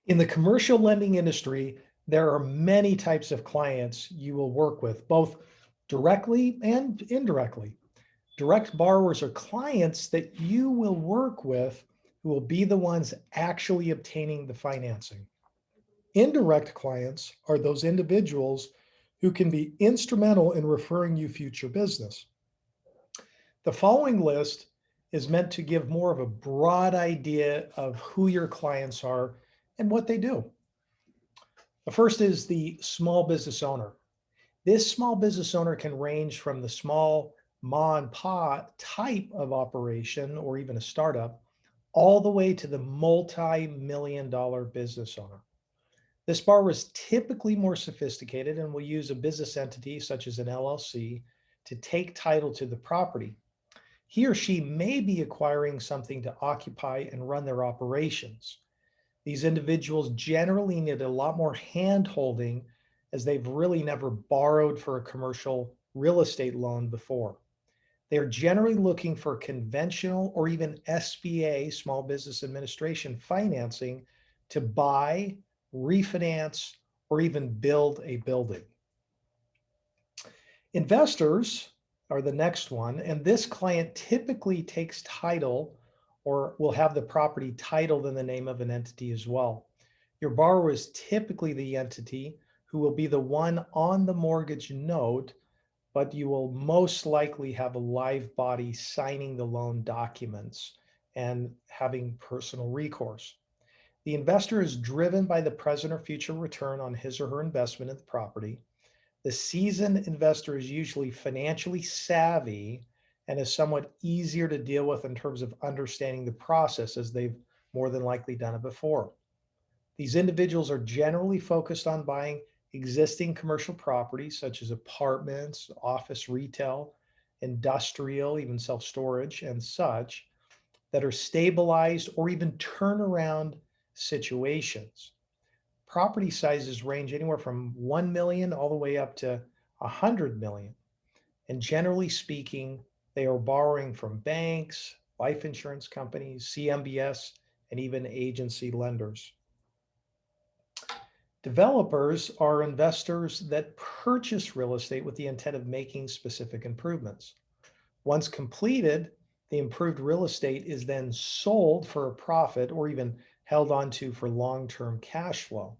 In the commercial lending industry, there are many types of clients you will work with, both directly and indirectly. Direct borrowers are clients that you will work with who will be the ones actually obtaining the financing. Indirect clients are those individuals who can be instrumental in referring you future business. The following list is meant to give more of a broad idea of who your clients are and what they do. The first is the small business owner. This small business owner can range from the small ma and pa type of operation or even a startup, all the way to the multi-million dollar business owner. This borrower is typically more sophisticated and will use a business entity such as an LLC to take title to the property. He or she may be acquiring something to occupy and run their operations. These individuals generally need a lot more hand holding as they've really never borrowed for a commercial real estate loan before. They're generally looking for conventional or even SBA, Small Business Administration financing to buy, refinance, or even build a building. Investors are the next one, and this client typically takes title or will have the property titled in the name of an entity as well. Your borrower is typically the entity who will be the one on the mortgage note, but you will most likely have a live body signing the loan documents and having personal recourse. The investor is driven by the present or future return on his or her investment in the property. The seasoned investor is usually financially savvy and is somewhat easier to deal with in terms of understanding the process as they've more than likely done it before. These individuals are generally focused on buying existing commercial properties such as apartments, office retail, industrial, even self-storage and such that are stabilized or even turnaround situations. Property sizes range anywhere from 1 million all the way up to 100 million. And generally speaking, they are borrowing from banks, life insurance companies, CMBS, and even agency lenders. Developers are investors that purchase real estate with the intent of making specific improvements. Once completed, the improved real estate is then sold for a profit or even held onto for long-term cash flow.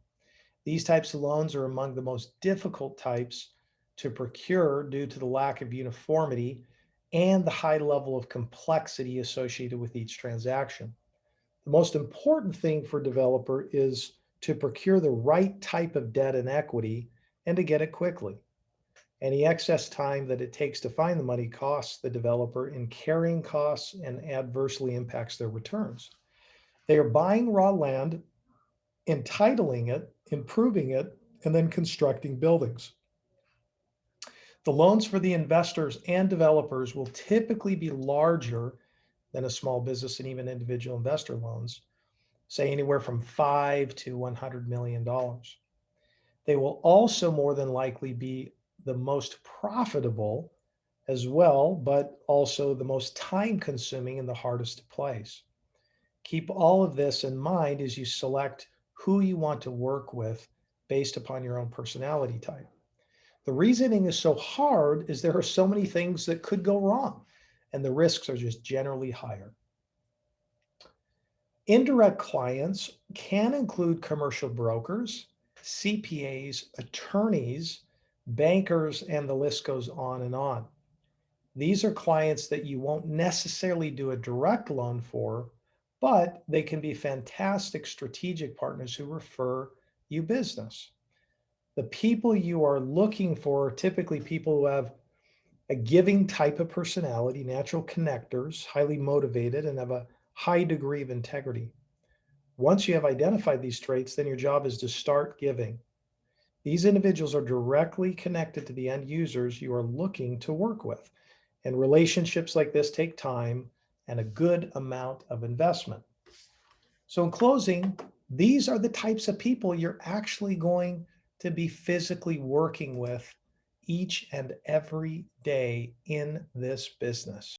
These types of loans are among the most difficult types to procure due to the lack of uniformity and the high level of complexity associated with each transaction. The most important thing for a developer is to procure the right type of debt and equity and to get it quickly. Any excess time that it takes to find the money costs the developer in carrying costs and adversely impacts their returns. They are buying raw land, entitling it, improving it, and then constructing buildings. The loans for the investors and developers will typically be larger than a small business and even individual investor loans, say anywhere from $5 to $100 million. They will also more than likely be the most profitable as well, but also the most time consuming and the hardest to place. Keep all of this in mind as you select who you want to work with based upon your own personality type. The reasoning is so hard is there are so many things that could go wrong and the risks are just generally higher. Indirect clients can include commercial brokers, CPAs, attorneys, bankers, and the list goes on and on. These are clients that you won't necessarily do a direct loan for, but they can be fantastic strategic partners who refer you business. The people you are looking for are typically people who have a giving type of personality, natural connectors, highly motivated, and have a high degree of integrity. Once you have identified these traits, then your job is to start giving. These individuals are directly connected to the end users you are looking to work with. And relationships like this take time and a good amount of investment. So in closing, these are the types of people you're actually going to be physically working with each and every day in this business.